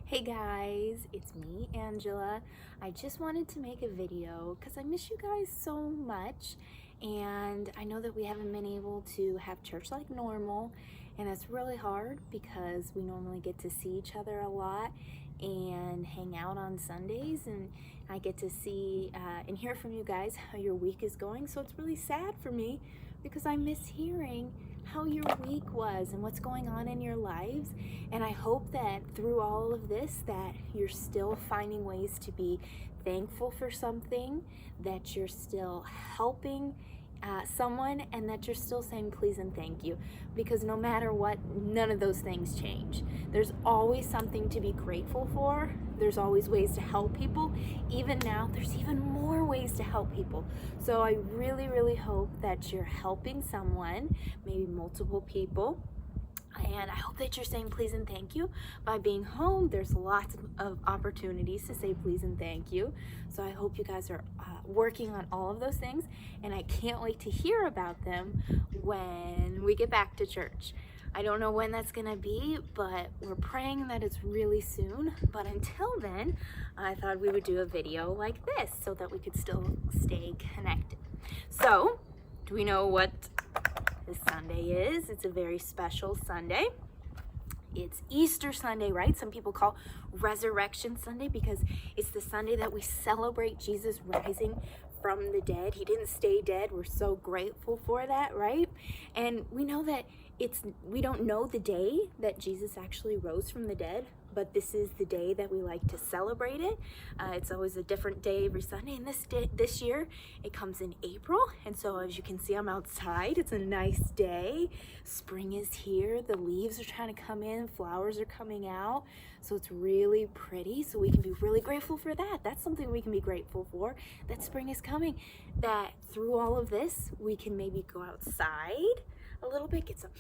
Hey guys, it's me, Angela. I just wanted to make a video because I miss you guys so much, and I know that we haven't been able to have church like normal, and it's really hard because we normally get to see each other a lot and hang out on Sundays, and I get to see and hear from you guys how your week is going. So it's really sad for me because I miss hearing how your week was and what's going on in your lives. And I hope that through all of this that you're still finding ways to be thankful for something, that you're still helping someone, and that you're still saying please and thank you, because no matter what, none of those things change. There's always something to be grateful for. There's always ways to help people. Even now, there's even more ways to help people. So I really hope that you're helping someone, maybe multiple people. And I hope that you're saying please and thank you. By being home, there's lots of opportunities to say please and thank you. So I hope you guys are working on all of those things, and I can't wait to hear about them when we get back to church. I don't know when that's gonna be, but we're praying that it's really soon. But until then, I thought we would do a video like this so that we could still stay connected. So, do we know what this Sunday is? It's a very special Sunday. It's Easter Sunday, right? Some people call Resurrection Sunday because it's the Sunday that we celebrate Jesus rising from the dead. He didn't stay dead. We're so grateful for that, right? And we know that we don't know the day that Jesus actually rose from the dead, but this is the day that we like to celebrate it. It's always a different day every Sunday, and this year it comes in April. And so as you can see, I'm outside. It's a nice day. Spring is here. The leaves are trying to come in. Flowers are coming out. So it's really pretty. So we can be really grateful for that. That's something we can be grateful for, that spring is coming. That through all of this, we can maybe go outside a little bit, get some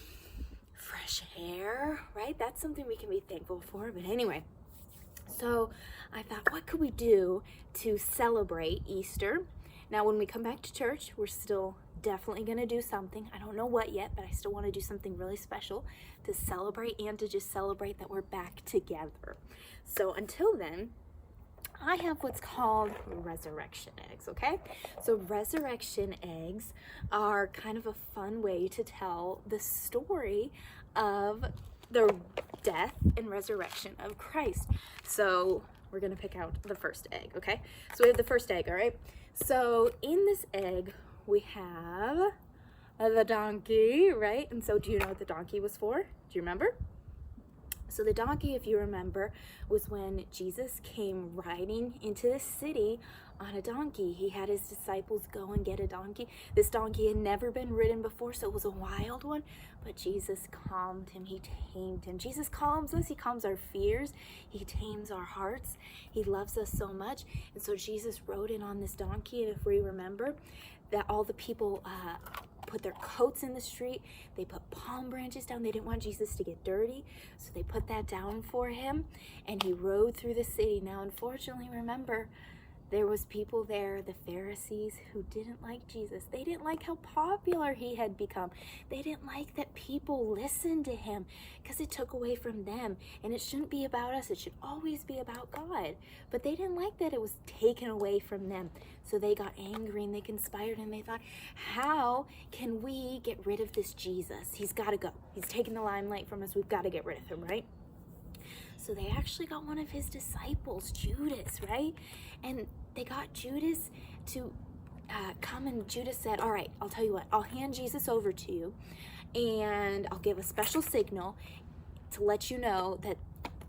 fresh air, right? That's something we can be thankful for. But anyway, so I thought, what could we do to celebrate Easter? Now, when we come back to church, we're still definitely going to do something. I don't know what yet, but I still want to do something really special to celebrate, and to just celebrate that we're back together. So until then, I have what's called resurrection eggs, okay? So resurrection eggs are kind of a fun way to tell the story of the death and resurrection of Christ. So we're gonna pick out the first egg, okay? So we have the first egg, all right? So in this egg, we have the donkey, right? And so do you know what the donkey was for? Do you remember? So the donkey, if you remember, was when Jesus came riding into the city on a donkey. He had his disciples go and get a donkey. This donkey had never been ridden before, so it was a wild one, but Jesus calmed him. He tamed him. Jesus calms us. He calms our fears. He tames our hearts. He loves us so much. And so Jesus rode in on this donkey, and if we remember, that all the people put their coats in the street. They put palm branches down. They didn't want Jesus to get dirty, so they put that down for him, and he rode through the city. Now, unfortunately, remember, there was people there, the Pharisees, who didn't like Jesus. They didn't like how popular he had become. They didn't like that people listened to him, because it took away from them. And it shouldn't be about us. It should always be about God. But they didn't like that it was taken away from them. So they got angry and they conspired, and they thought, how can we get rid of this Jesus? He's got to go. He's taking the limelight from us. We've got to get rid of him, right? So they actually got one of his disciples, Judas, right? And they got Judas to come, and Judas said, all right, I'll tell you what, I'll hand Jesus over to you, and I'll give a special signal to let you know that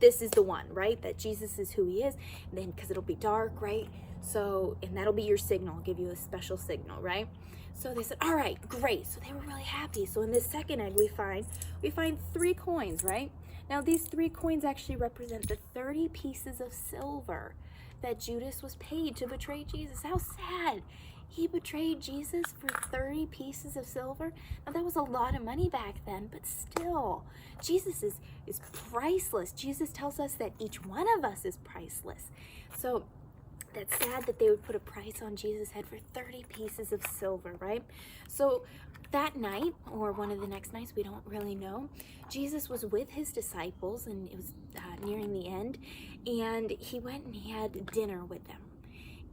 this is the one, right? That Jesus is who he is. And then, because it'll be dark, right? So, and that'll be your signal. I'll give you a special signal, right? So they said, all right, great. So they were really happy. So in this second egg, we find 3 coins, right? Now, these 3 coins actually represent the 30 pieces of silver that Judas was paid to betray Jesus. How sad. He betrayed Jesus for 30 pieces of silver. Now, that was a lot of money back then, but still, Jesus is priceless. Jesus tells us that each one of us is priceless. So That's sad that they would put a price on Jesus' head for 30 pieces of silver, right? So that night, or one of the next nights, we don't really know, Jesus was with his disciples, and it was nearing the end, and he went and he had dinner with them.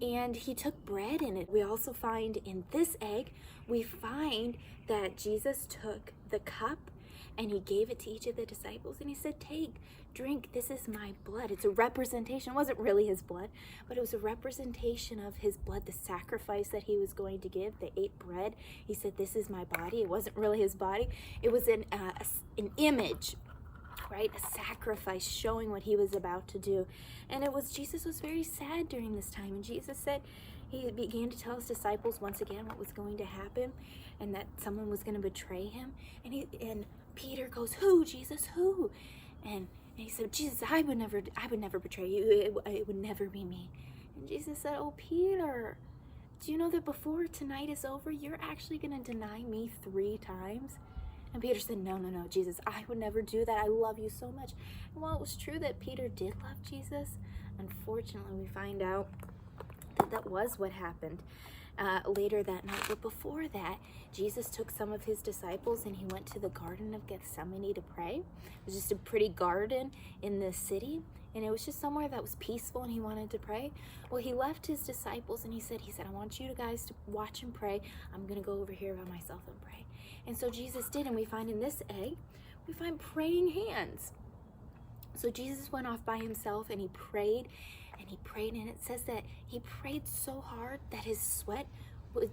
And he took bread in it. We also find in this egg, we find that Jesus took the cup and he gave it to each of the disciples and he said, take, drink, this is my blood. It's a representation. It wasn't really his blood, but it was a representation of his blood, the sacrifice that he was going to give. They ate bread. He said, this is my body. It wasn't really his body. It was an image, right? A sacrifice showing what he was about to do. And Jesus was very sad during this time. And Jesus said, he began to tell his disciples once again what was going to happen and that someone was going to betray him. And Peter goes, who, Jesus, who? And he said, Jesus, I would never betray you. It would never be me. And Jesus said, oh, Peter, do you know that before tonight is over, you're actually going to deny me 3 times? And Peter said, no, Jesus, I would never do that. I love you so much. And while it was true that Peter did love Jesus, unfortunately, we find out that that was what happened later that night. But before that, Jesus took some of his disciples and he went to the Garden of Gethsemane to pray. It was just a pretty garden in the city, and it was just somewhere that was peaceful, and he wanted to pray. Well, he left his disciples and he said, I want you guys to watch and pray. I'm going to go over here by myself and pray. And so Jesus did, and we find in this egg, we find praying hands. So Jesus went off by himself and he prayed, and it says that he prayed so hard that his sweat was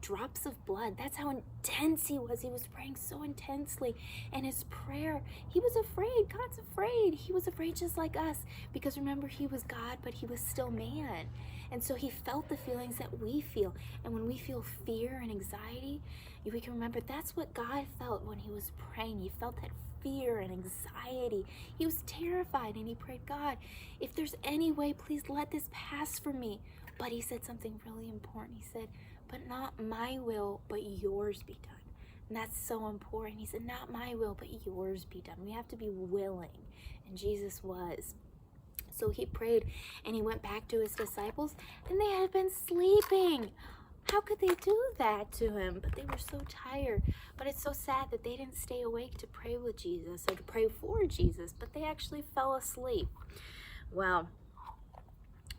drops of blood. That's how intense he was. He was praying so intensely. And his prayer, he was afraid. God's afraid. He was afraid just like us, because remember, he was God, but he was still man. And so he felt the feelings that we feel. And when we feel fear and anxiety, we can remember that's what God felt when he was praying. He felt that fear and anxiety. He was terrified, and he prayed, God, if there's any way, please let this pass from me. But he said something really important. He said, but not my will, but yours be done. And that's so important. He said, not my will, but yours be done. We have to be willing. And Jesus was. So he prayed, and he went back to his disciples, and they had been sleeping. How could they do that to him? But they were so tired. But it's so sad that they didn't stay awake to pray with Jesus or to pray for Jesus, but they actually fell asleep. Well,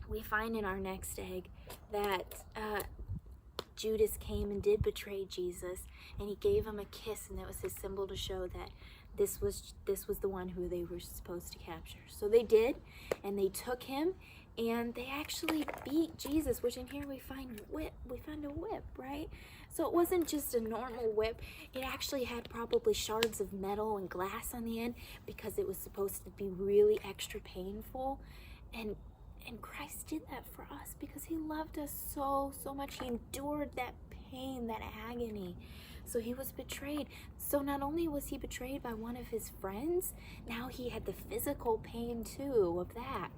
we find in our next egg that Judas came and did betray Jesus, and he gave him a kiss, and that was his symbol to show that this was the one who they were supposed to capture. So they did, and they took him, and they actually beat Jesus, which in here we find a whip, right? So it wasn't just a normal whip. It actually had probably shards of metal and glass on the end, because it was supposed to be really extra painful. And Christ did that for us because he loved us so much. He endured that pain, that agony. So he was betrayed. So not only was he betrayed by one of his friends, now he had the physical pain too of that.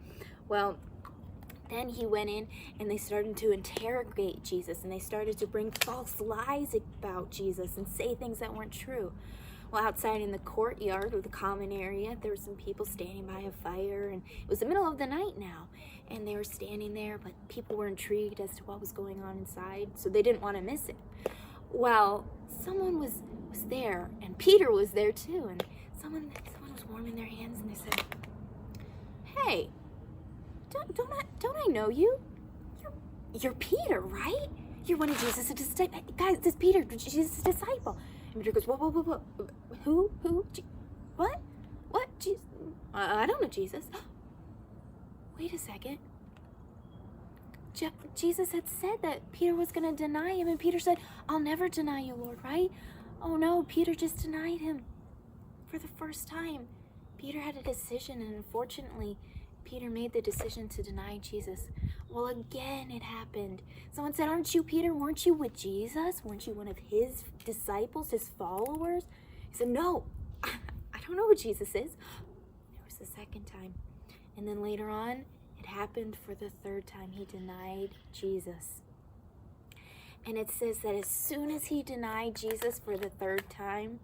Well, then he went in and they started to interrogate Jesus, and they started to bring false lies about Jesus and say things that weren't true. Well, outside in the courtyard or the common area, there were some people standing by a fire, and it was the middle of the night now, and they were standing there, but people were intrigued as to what was going on inside, so they didn't want to miss it. Well, someone was there, and Peter was there too, and someone was warming their hands, and they said, "Hey, don't I know you? You're Peter, right? You're one of Jesus' disciples. Guys, this Peter, Jesus' disciple." And Peter goes, whoa. Who? What? Jesus? I don't know Jesus. Wait a second. Jesus had said that Peter was going to deny him, and Peter said, "I'll never deny you, Lord," right? Oh no, Peter just denied him for the first time. Peter had a decision, and unfortunately, Peter made the decision to deny Jesus. Well, again, it happened. Someone said, "Aren't you Peter? Weren't you with Jesus? Weren't you one of his disciples, his followers?" He said, "No, I don't know who Jesus is." It was the second time. And then later on, it happened for the third time. He denied Jesus. And it says that as soon as he denied Jesus for the third time,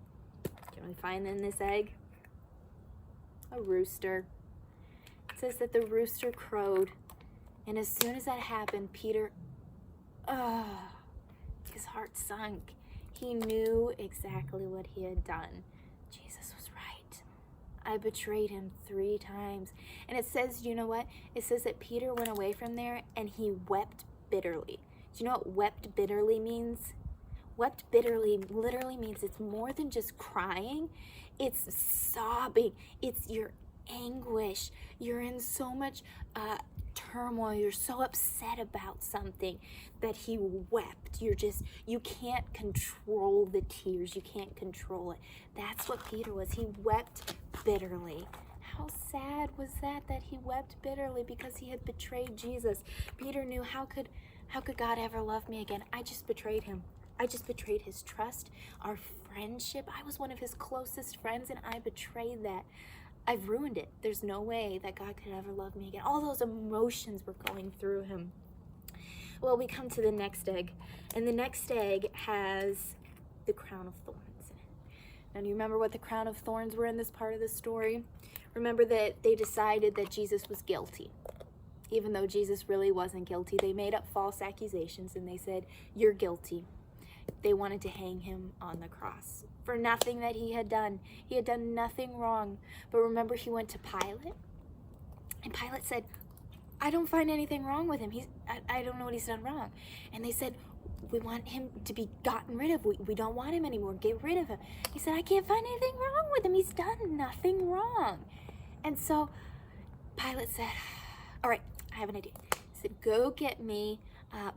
can we find in this egg? A rooster. It says that the rooster crowed, And as soon as that happened, Peter, his heart sunk. He knew exactly what he had done. Jesus was right. I betrayed him 3 times. And it says, you know what? It says that Peter went away from there and he wept bitterly. Do you know what wept bitterly means? Wept bitterly literally means it's more than just crying. It's sobbing. It's your anguish. You're in so much turmoil. You're so upset about something that he wept. You can't control the tears. You can't control it. That's what Peter was. He wept bitterly. How sad was that he wept bitterly because he had betrayed Jesus? Peter knew, how could God ever love me again? I just betrayed him. I just betrayed his trust, our friendship. I was one of his closest friends and I betrayed that. I've ruined it. There's no way that God could ever love me again. All those emotions were going through him. Well, we come to the next egg, and the next egg has the crown of thorns in it. Now, do you remember what the crown of thorns were in this part of the story? Remember that they decided that Jesus was guilty. Even though Jesus really wasn't guilty, they made up false accusations and they said, "You're guilty." They wanted to hang him on the cross for nothing that he had done. He had done nothing wrong. But remember, he went to Pilate, and Pilate said, "I don't find anything wrong with him. I don't know what he's done wrong." And they said, "We want him to be gotten rid of. We don't want him anymore. Get rid of him." He said, "I can't find anything wrong with him. He's done nothing wrong." And so Pilate said, "All right, I have an idea." He said, "Go get me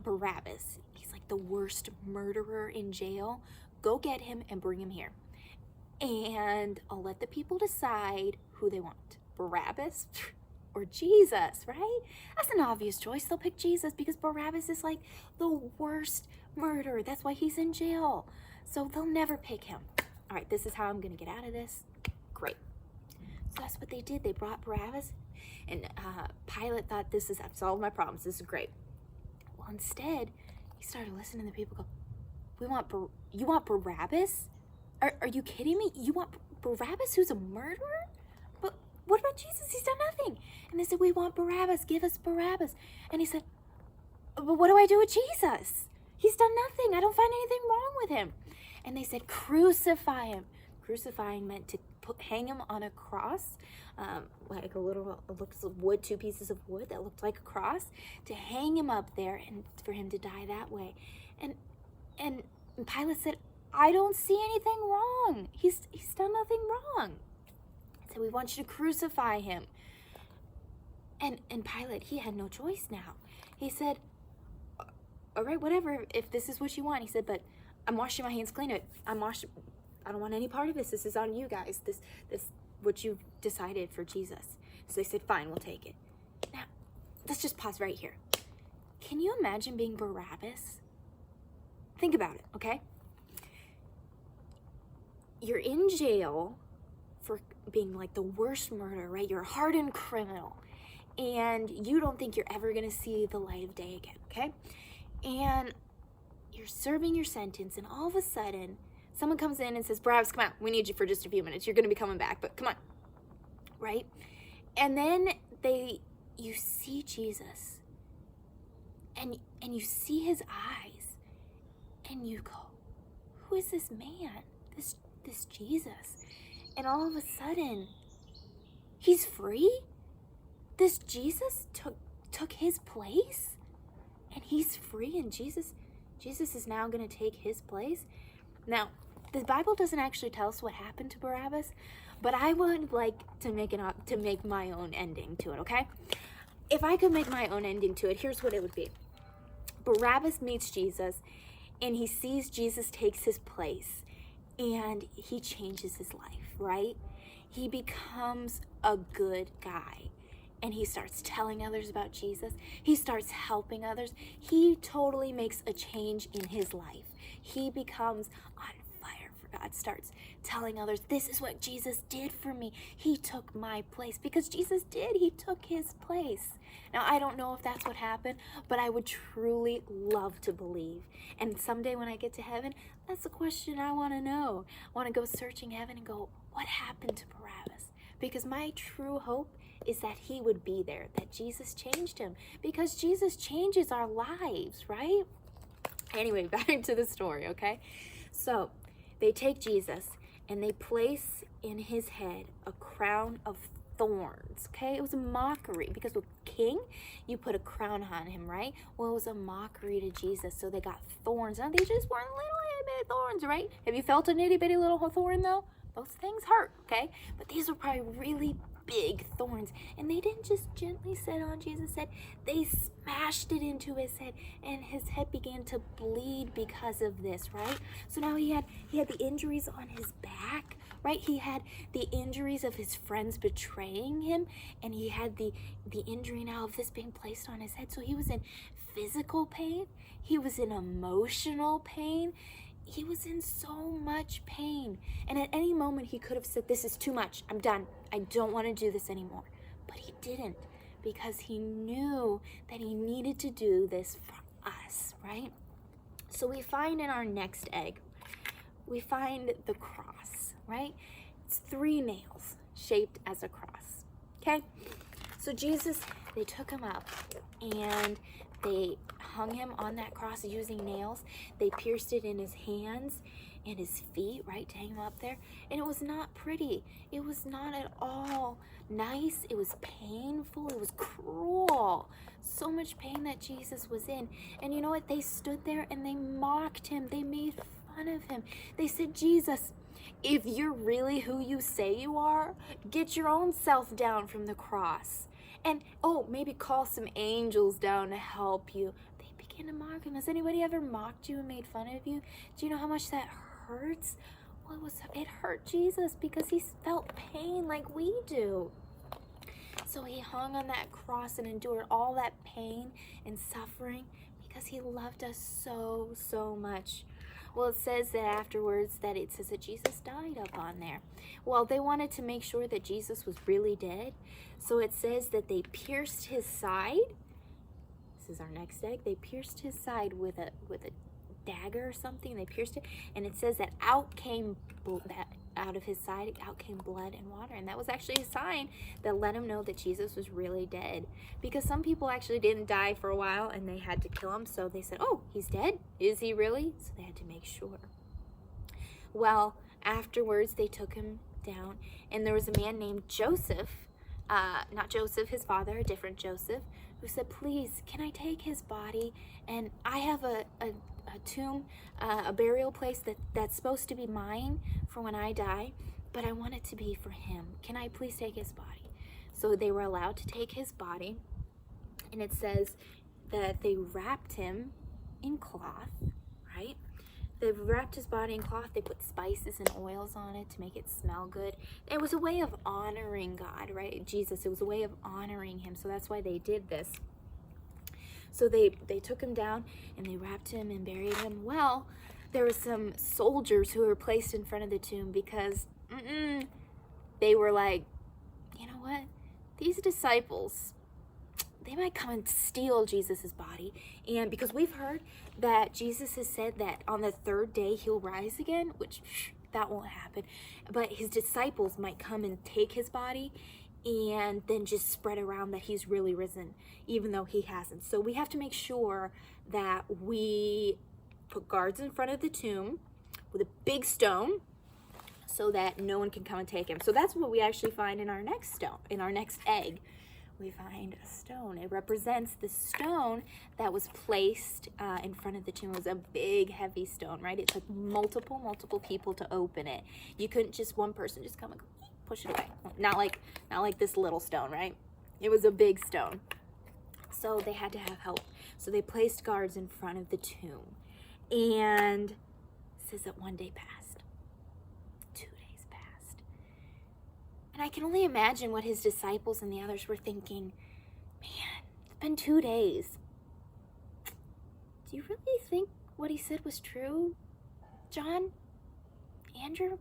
Barabbas. He's like the worst murderer in jail. Go get him and bring him here. And I'll let the people decide who they want. Barabbas or Jesus," right? That's an obvious choice. They'll pick Jesus because Barabbas is like the worst murderer. That's why he's in jail. So they'll never pick him. All right, this is how I'm going to get out of this. Great. So that's what they did. They brought Barabbas, and Pilate thought, I've solved my problems. This is great. Well, instead, he started listening to the people go, you want Barabbas? Are you kidding me? You want Barabbas, who's a murderer? But what about Jesus? He's done nothing. And they said, "We want Barabbas. Give us Barabbas." And he said, "But what do I do with Jesus? He's done nothing. I don't find anything wrong with him." And they said, "Crucify him." Crucifying meant to hang him on a cross, like a little, it looks like wood, 2 pieces of wood that looked like a cross, to hang him up there and for him to die that way. And Pilate said, "I don't see anything wrong. He's done nothing wrong." So "We want you to crucify him." And Pilate, he had no choice now. He said, "All right, whatever, if this is what you want." He said, "But I'm washing my hands clean. I don't want any part of this. This is on you guys. This what you've decided for Jesus." So they said, "Fine, we'll take it." Now, let's just pause right here. Can you imagine being Barabbas? Think about it, okay? You're in jail for being like the worst murderer, right? You're a hardened criminal, and you don't think you're ever going to see the light of day again, okay? And you're serving your sentence, and all of a sudden, someone comes in and says, "Barabbas, come out. We need you for just a few minutes. You're going to be coming back, but come on." Right? And then you see Jesus, and you see his eyes, and you go, "Who is this man? This Jesus?" And all of a sudden, he's free. This Jesus took his place, and he's free, and Jesus is now going to take his place. Now, the Bible doesn't actually tell us what happened to Barabbas, but I would like to make my own ending to it, okay? If I could make my own ending to it, here's what it would be. Barabbas meets Jesus, and he sees Jesus takes his place, and he changes his life, right? He becomes a good guy, and he starts telling others about Jesus. He starts helping others. He totally makes a change in his life. He becomes on fire for God, starts telling others, "This is what Jesus did for me. He took my place." Because Jesus did. He took his place. Now, I don't know if that's what happened, but I would truly love to believe. And someday when I get to heaven, that's the question I want to know. I want to go searching heaven and go, what happened to Barabbas? Because my true hope is that he would be there, that Jesus changed him, because Jesus changes our lives, right? Anyway, back to the story, okay? So they take Jesus and they place in his head a crown of thorns, okay? It was a mockery, because with king, you put a crown on him, right? Well, it was a mockery to Jesus, so they got thorns. Now, they just weren't little itty-bitty thorns, right? Have you felt an itty-bitty little thorn, though? Those things hurt, okay? But these were probably really big thorns, and they didn't just gently sit on Jesus' head. They smashed it into his head, and his head began to bleed because of this, right? So now he had the injuries on his back, right? He had the injuries of his friends betraying him, and he had the injury now of this being placed on his head. So he was in physical pain, he was in emotional pain, he was in so much pain. And at any moment he could have said, this is too much, I'm done, I don't want to do this anymore. But he didn't, because he knew that he needed to do this for us, right? So we find in our next egg, we find the cross, right? It's 3 nails shaped as a cross, okay? So Jesus, they took him up and they hung him on that cross using nails. They pierced it in his hands and his feet, right, to hang him up there. And it was not pretty. It was not at all nice. It was painful. It was cruel. So much pain that Jesus was in. And you know what? They stood there and they mocked him. They made fun of him. They said, Jesus, if you're really who you say you are, get your own self down from the cross. And, oh, maybe call some angels down to help you. They began to mock him. Has anybody ever mocked you and made fun of you? Do you know how much that hurts? Well, it hurt Jesus because he felt pain like we do. So he hung on that cross and endured all that pain and suffering because he loved us so, so much. Well, it says that afterwards that Jesus died up on there. Well, they wanted to make sure that Jesus was really dead. So it says that they pierced his side. This is our next egg. They pierced his side with a dagger or something. They pierced it, and it says that out of his side out came blood and water, and that was actually a sign that let him know that Jesus was really dead, because some people actually didn't die for a while and they had to kill him. So they said, oh, he's dead? Is he really? So they had to make sure. Well, afterwards they took him down, and there was a man named Joseph, not Joseph his father, a different Joseph, who said, please, can I take his body? And I have a tomb, a burial place that's supposed to be mine for when I die, but I want it to be for him. Can I please take his body? So they were allowed to take his body, and it says that they wrapped him in cloth, right? They wrapped his body in cloth. They put spices and oils on it to make it smell good. It was a way of honoring God, right? Jesus, it was a way of honoring him. So that's why they did this. So they took him down and they wrapped him and buried him. Well, there were some soldiers who were placed in front of the tomb because they were like, you know what? These disciples, they might come and steal Jesus's body. And because we've heard that Jesus has said that on the 3rd day he'll rise again, which that won't happen. But his disciples might come and take his body and then just spread around that he's really risen, even though he hasn't. So we have to make sure that we put guards in front of the tomb with a big stone so that no one can come and take him. So that's what we actually find in our next stone, in our next egg. We find a stone. It represents the stone that was placed in front of the tomb. It was a big, heavy stone, right? It took multiple people to open it. You couldn't just one person just come and push it away. Not like this little stone, right? It was a big stone. So they had to have help. So they placed guards in front of the tomb. And it says that 1 day passed. 2 days passed. And I can only imagine what his disciples and the others were thinking. Man, it's been 2 days. Do you really think what he said was true? John? Andrew?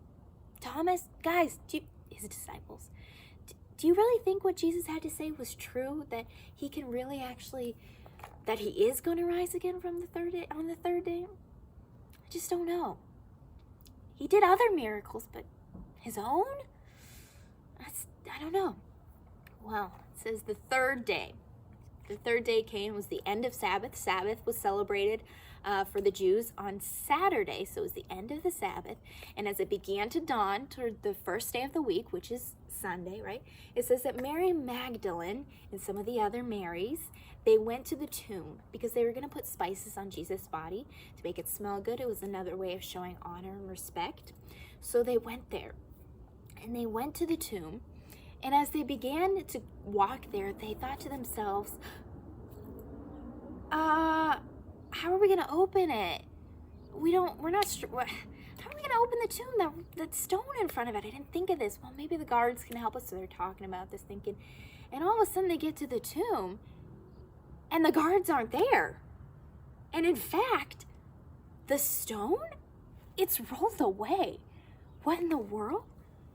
Thomas? Guys, his disciples. Do you really think what Jesus had to say was true? That he can really actually, that he is going to rise again from the 3rd day, on the 3rd day? I just don't know. He did other miracles, but his own? I don't know. Well, it says the third day. The third day came, was the end of Sabbath. Sabbath was celebrated for the Jews on Saturday, so it was the end of the Sabbath. And as it began to dawn toward the first day of the week, which is Sunday, right? It says that Mary Magdalene and some of the other Marys, they went to the tomb because they were going to put spices on Jesus' body to make it smell good. It was another way of showing honor and respect. So they went there, and they went to the tomb. And as they began to walk there, they thought to themselves, how are we going to open it? How are we going to open the tomb? That stone in front of it. I didn't think of this. Well, maybe the guards can help us. So they're talking about this, thinking. And all of a sudden they get to the tomb and the guards aren't there. And in fact, the stone, it's rolled away. What in the world?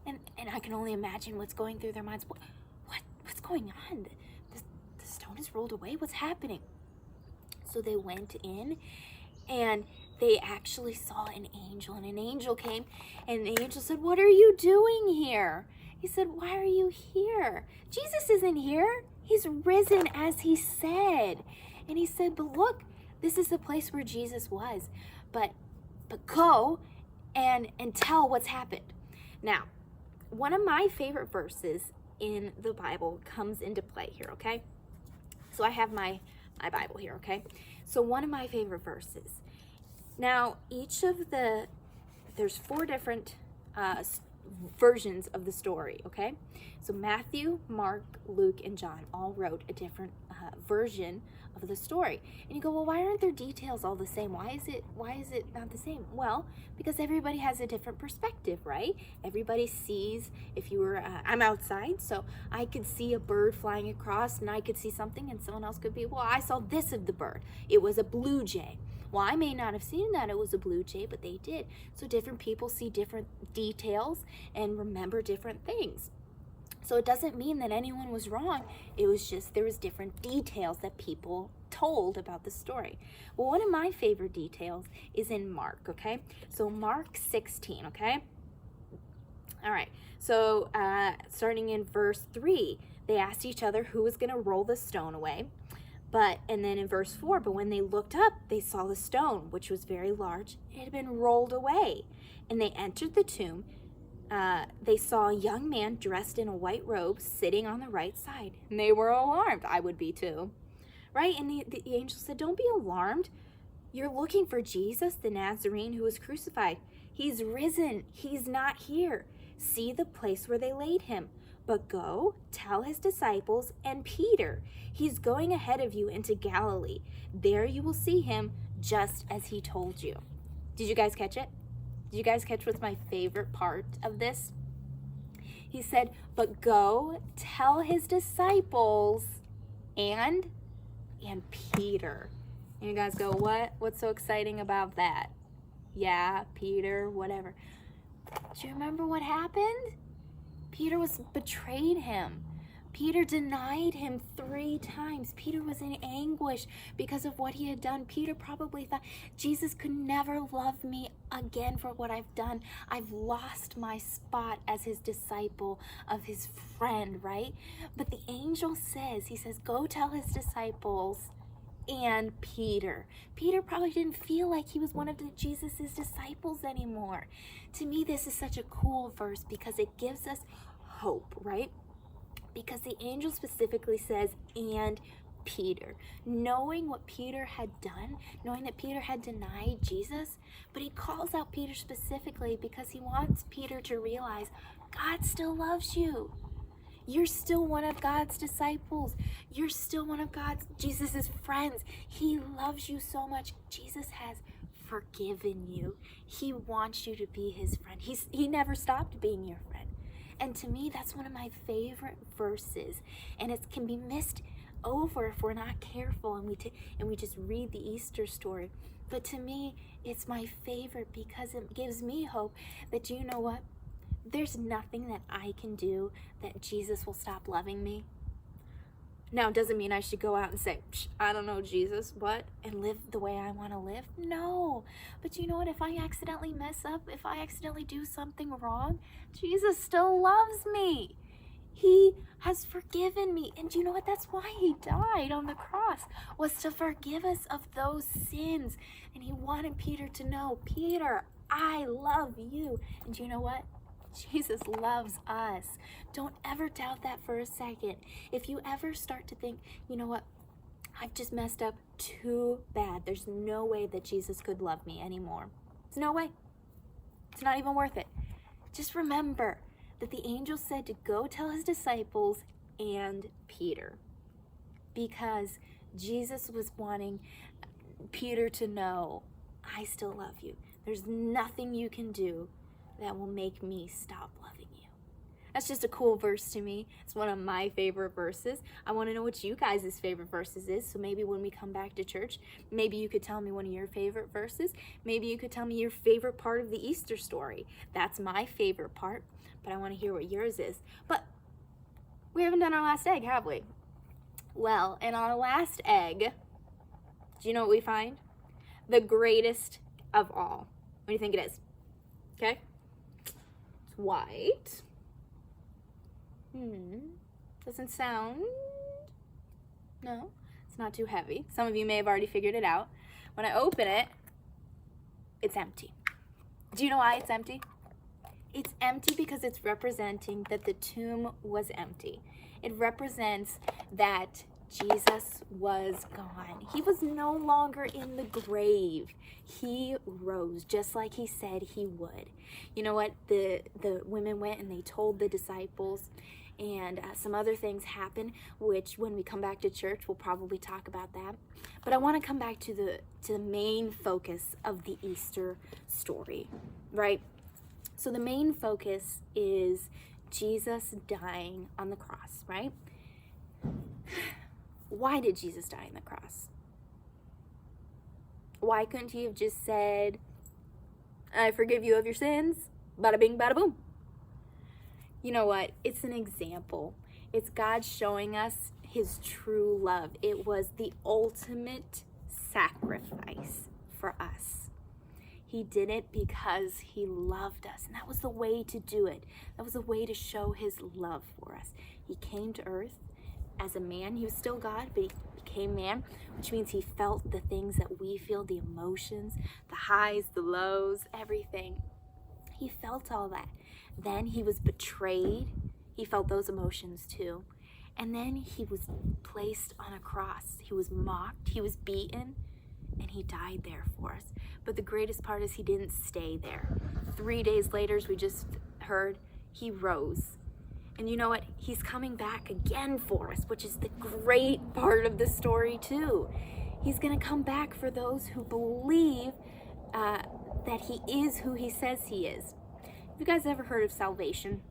And I can only imagine what's going through their minds. What's going on? The stone is rolled away. What's happening? So they went in, and they actually saw an angel. And an angel came, and the angel said, "What are you doing here?" He said, "Why are you here? Jesus isn't here. He's risen as he said." And he said, "But look, this is the place where Jesus was. But go and tell what's happened." Now, one of my favorite verses in the Bible comes into play here, okay? So I have my Bible here, okay? So one of my favorite verses. Now, there's 4 different versions of the story, okay? So Matthew, Mark, Luke, and John all wrote a different version of the story. And you go, well, why aren't their details all the same? Why is it not the same? Well, because everybody has a different perspective, right? Everybody sees, I'm outside, so I could see a bird flying across, and I could see something, and someone else could be, well, I saw this of the bird. It was a blue jay. Well, I may not have seen that it was a blue jay, but they did. So different people see different details and remember different things. So it doesn't mean that anyone was wrong. It was just there was different details that people told about the story. Well, one of my favorite details is in Mark, okay? So Mark 16, okay? All right. So starting in verse 3, they asked each other who was going to roll the stone away. And then in verse 4, but when they looked up, they saw the stone, which was very large. It had been rolled away. And they entered the tomb. They saw a young man dressed in a white robe sitting on the right side. And they were alarmed. I would be too. Right? And the angel said, "Don't be alarmed. You're looking for Jesus, the Nazarene who was crucified. He's risen. He's not here. See the place where they laid him. But go, tell his disciples and Peter, he's going ahead of you into Galilee. There you will see him just as he told you." Did you guys catch it? Did you guys catch what's my favorite part of this? He said, but go tell his disciples and Peter. And you guys go, what? What's so exciting about that? Yeah, Peter, whatever. Do you remember what happened? Peter betrayed him. Peter denied him 3 times. Peter was in anguish because of what he had done. Peter probably thought, Jesus could never love me again for what I've done. I've lost my spot as his disciple, of his friend, right? But the angel says, he says, go tell his disciples and Peter. Peter probably didn't feel like he was one of Jesus's disciples anymore. To me, this is such a cool verse because it gives us hope, right? Because the angel specifically says, and Peter. Knowing what Peter had done, knowing that Peter had denied Jesus, but he calls out Peter specifically because he wants Peter to realize God still loves you. You're still one of God's disciples. You're still one of Jesus's friends. He loves you so much. Jesus has forgiven you. He wants you to be his friend. He never stopped being your friend. And to me, that's one of my favorite verses. And it can be missed over if we're not careful and we just read the Easter story. But to me, it's my favorite because it gives me hope that, you know what? There's nothing that I can do that Jesus will stop loving me. Now, it doesn't mean I should go out and say, I don't know, Jesus, what? And live the way I want to live? No. But you know what? If I accidentally mess up, if I accidentally do something wrong, Jesus still loves me. He has forgiven me. And do you know what? That's why he died on the cross, was to forgive us of those sins. And he wanted Peter to know, Peter, I love you. And do you know what? Jesus loves us. Don't ever doubt that for a second. If you ever start to think, you know what? I've just messed up too bad. There's no way that Jesus could love me anymore. There's no way. It's not even worth it. Just remember that the angel said to go tell his disciples and Peter, because Jesus was wanting Peter to know, I still love you. There's nothing you can do that will make me stop loving you. That's just a cool verse to me. It's one of my favorite verses. I want to know what you guys' favorite verses is. So maybe when we come back to church, maybe you could tell me one of your favorite verses. Maybe you could tell me your favorite part of the Easter story. That's my favorite part, but I want to hear what yours is. But we haven't done our last egg, have we? Well, in our last egg, do you know what we find? The greatest of all. What do you think it is? Okay? It's white. Doesn't sound... No, it's not too heavy. Some of you may have already figured it out. When I open it, it's empty. Do you know why it's empty? It's empty because it's representing that the tomb was empty. It represents that Jesus was gone. He was no longer in the grave. He rose just like he said he would. You know what? The women went and they told the disciples, and some other things happened, which when we come back to church, we'll probably talk about that. But I want to come back to the main focus of the Easter story, right? So the main focus is Jesus dying on the cross, right? Why did Jesus die on the cross? Why couldn't he have just said, I forgive you of your sins, bada bing, bada boom? You know what? It's an example. It's God showing us his true love. It was the ultimate sacrifice for us. He did it because he loved us, and that was the way to do it. That was the way to show his love for us. He came to earth as a man. He was still God, but he became man, which means he felt the things that we feel, the emotions, the highs, the lows, everything. He felt all that. Then he was betrayed. He felt those emotions too. And then he was placed on a cross. He was mocked. He was beaten. And he died there for us. But the greatest part is he didn't stay there. 3 days later, as we just heard, he rose. And you know what? He's coming back again for us, which is the great part of the story too. He's going to come back for those who believe that he is who he says he is. Have you guys ever heard of salvation?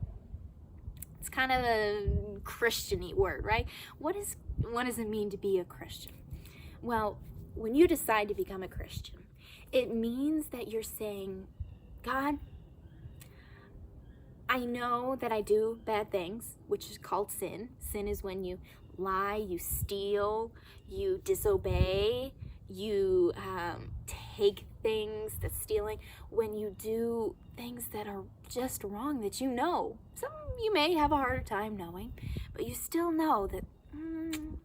It's kind of a Christian-y word, right? What does it mean to be a Christian? Well, when you decide to become a Christian, it means that you're saying, God, I know that I do bad things, which is called sin. Sin is when you lie, you steal, you disobey, you take things, that's stealing, when you do things that are just wrong that you know. Some you may have a harder time knowing, but you still know that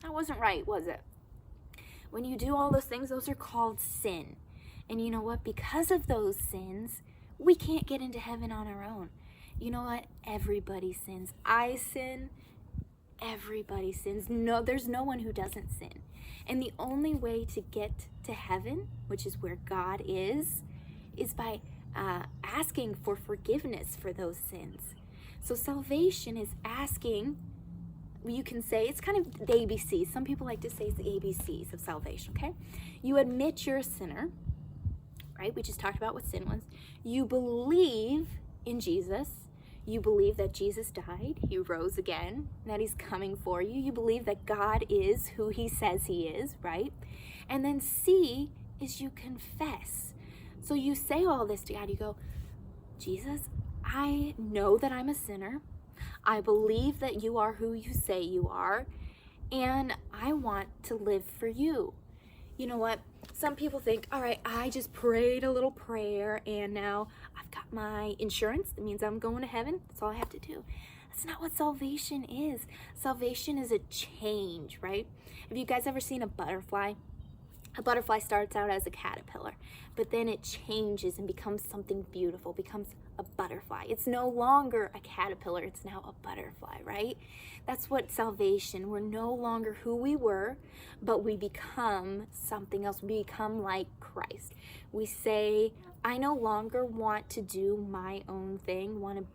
that wasn't right, was it? When you do all those things, those are called sin. And you know what? Because of those sins, we can't get into heaven on our own. You know what? Everybody sins. I sin. Everybody sins. No, there's no one who doesn't sin. And the only way to get to heaven, which is where God is by asking for forgiveness for those sins. So salvation is asking, you can say, it's kind of the ABCs. Some people like to say it's the ABCs of salvation, okay? You admit you're a sinner, right? We just talked about what sin was. You believe in Jesus. You believe that Jesus died, he rose again, that he's coming for you. You believe that God is who he says he is, right? And then C is you confess. So you say all this to God. You go, Jesus, I know that I'm a sinner. I believe that you are who you say you are, and I want to live for you. You know what? Some people think, all right, I just prayed a little prayer and now I've got my insurance. That means I'm going to heaven. That's all I have to do. That's not what salvation is. Salvation is a change, right? Have you guys ever seen a butterfly? A butterfly starts out as a caterpillar, but then it changes and becomes something beautiful, becomes a butterfly. It's no longer a caterpillar, it's now a butterfly, right? That's what salvation, we're no longer who we were, but we become something else. We become like Christ. We say, I no longer want to do my own thing, want to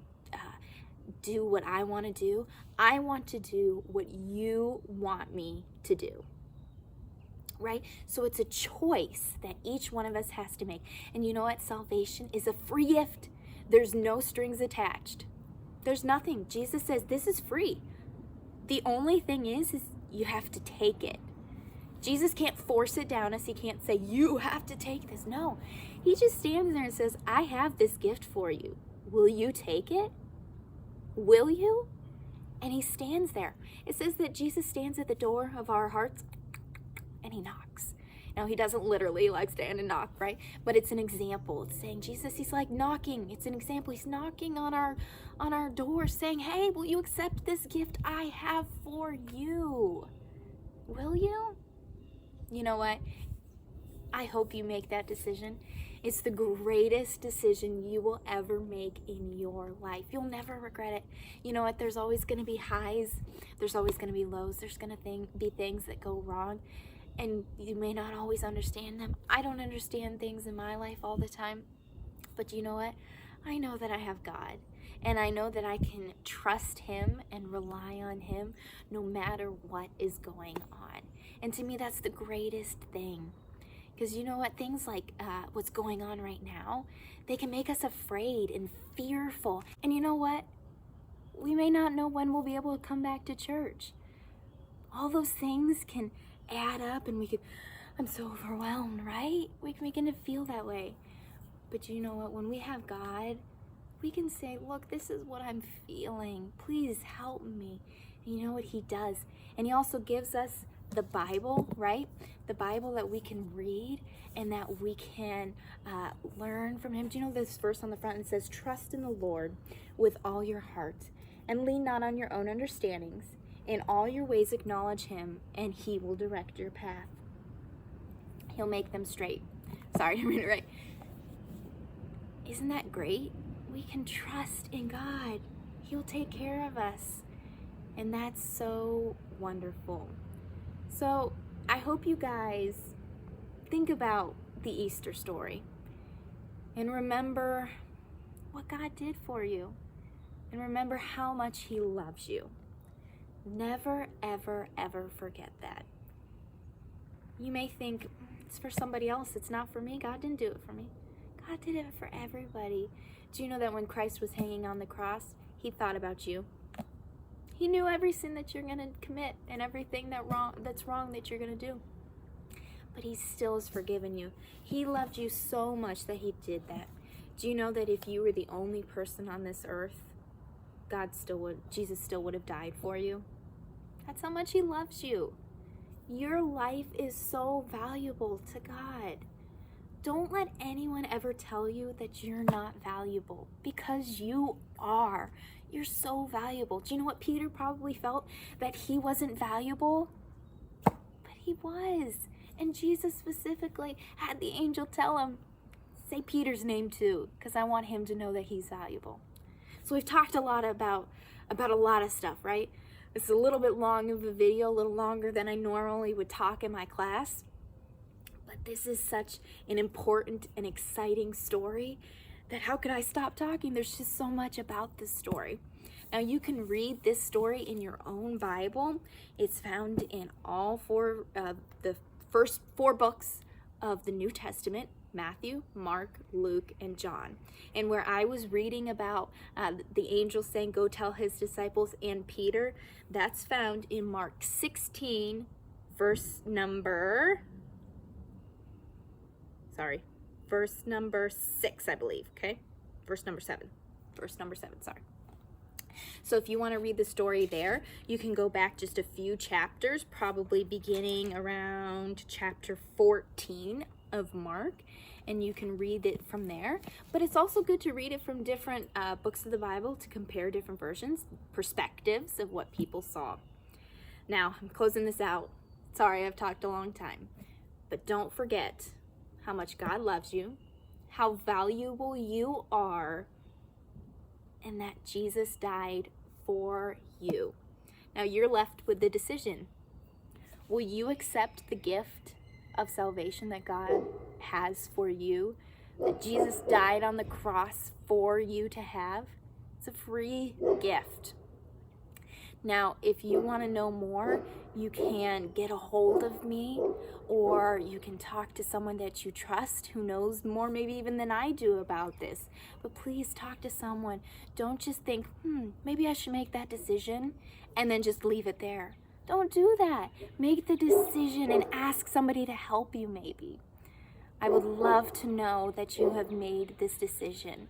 do what I want to do. I want to do what you want me to do. Right? So it's a choice that each one of us has to make. And you know what? Salvation is a free gift. There's no strings attached. There's nothing. Jesus says this is free. The only thing is you have to take it. Jesus can't force it down us. He can't say, you have to take this. No. He just stands there and says, I have this gift for you. Will you take it? Will you? And he stands there. It says that Jesus stands at the door of our hearts and he knocks. Now, he doesn't literally like stand and knock, right? But it's an example. It's saying Jesus, he's like knocking. It's an example. He's knocking on our door saying, hey, will you accept this gift I have for you? Will you? You know what? I hope you make that decision. It's the greatest decision you will ever make in your life. You'll never regret it. You know what? There's always going to be highs. There's always going to be lows. There's going to be things that go wrong. And you may not always understand them. I don't understand things in my life all the time. But you know what? I know that I have God. And I know that I can trust him and rely on him no matter what is going on. And to me, that's the greatest thing. Because you know what? Things like what's going on right now, they can make us afraid and fearful. And you know what? We may not know when we'll be able to come back to church. All those things can add up and I'm so overwhelmed, right? We can begin to feel that way. But you know what? When we have God, we can say, look, this is what I'm feeling. Please help me. And you know what he does? And he also gives us the Bible, right? The Bible that we can read and that we can learn from him. Do you know this verse on the front? It says, trust in the Lord with all your heart and lean not on your own understandings. In all your ways acknowledge him and he will direct your path. He'll make them straight. Sorry, I didn't read it right. Isn't that great? We can trust in God. He'll take care of us. And that's so wonderful. So I hope you guys think about the Easter story and remember what God did for you and remember how much he loves you. Never, ever, ever forget that. You may think it's for somebody else. It's not for me. God didn't do it for me. God did it for everybody. Do you know that when Christ was hanging on the cross, he thought about you? He knew every sin that you're going to commit and everything that's wrong that you're going to do. But he still has forgiven you. He loved you so much that he did that. Do you know that if you were the only person on this earth, Jesus still would have died for you? That's how much he loves you. Your life is so valuable to God. Don't let anyone ever tell you that you're not valuable, because you are. You're so valuable. Do you know what Peter probably felt? That he wasn't valuable? But he was. And Jesus specifically had the angel tell him, say Peter's name too, because I want him to know that he's valuable. So we've talked a lot about a lot of stuff, right? It's a little bit long of a video, a little longer than I normally would talk in my class. But this is such an important and exciting story that how could I stop talking? There's just so much about this story. Now you can read this story in your own Bible. It's found in all the first 4 books of the New Testament: Matthew, Mark, Luke, and John. And where I was reading about the angel saying, go tell his disciples, and Peter, that's found in Mark 16, verse number 6, I believe, okay? Verse number 7, sorry. So if you want to read the story there, you can go back just a few chapters, probably beginning around chapter 14 of Mark, and you can read it from there. But it's also good to read it from different books of the Bible to compare different versions, perspectives of what people saw. Now, I'm closing this out. Sorry, I've talked a long time. But don't forget how much God loves you, how valuable you are, and that Jesus died for you. Now you're left with the decision. Will you accept the gift of salvation that God has for you, that Jesus died on the cross for you to have? It's a free gift. Now, if you want to know more, you can get a hold of me, or you can talk to someone that you trust who knows more maybe even than I do about this. But please talk to someone. Don't just think, maybe I should make that decision and then just leave it there. Don't do that. Make the decision and ask somebody to help you maybe. I would love to know that you have made this decision.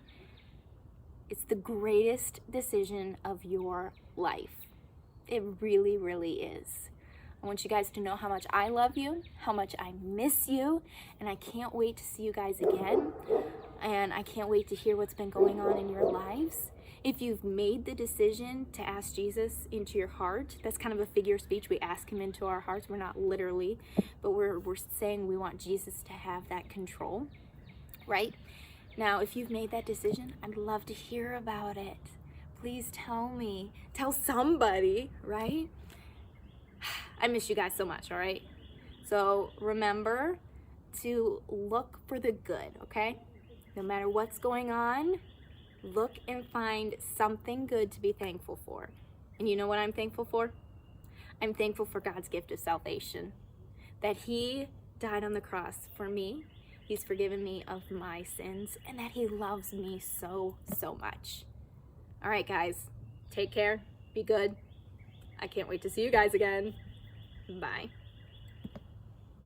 It's the greatest decision of your life. It really, really is. I want you guys to know how much I love you, how much I miss you, and I can't wait to see you guys again. And I can't wait to hear what's been going on in your lives. If you've made the decision to ask Jesus into your heart, that's kind of a figure of speech. We ask him into our hearts. We're not literally, but we're saying we want Jesus to have that control, right? Now, if you've made that decision, I'd love to hear about it. Please tell me, tell somebody, right? I miss you guys so much, all right? So remember to look for the good, okay? No matter what's going on, look and find something good to be thankful for. And you know what I'm thankful for? I'm thankful for God's gift of salvation, that he died on the cross for me. He's forgiven me of my sins, and that he loves me so, so much. All right, guys, take care. Be good. I can't wait to see you guys again. Bye.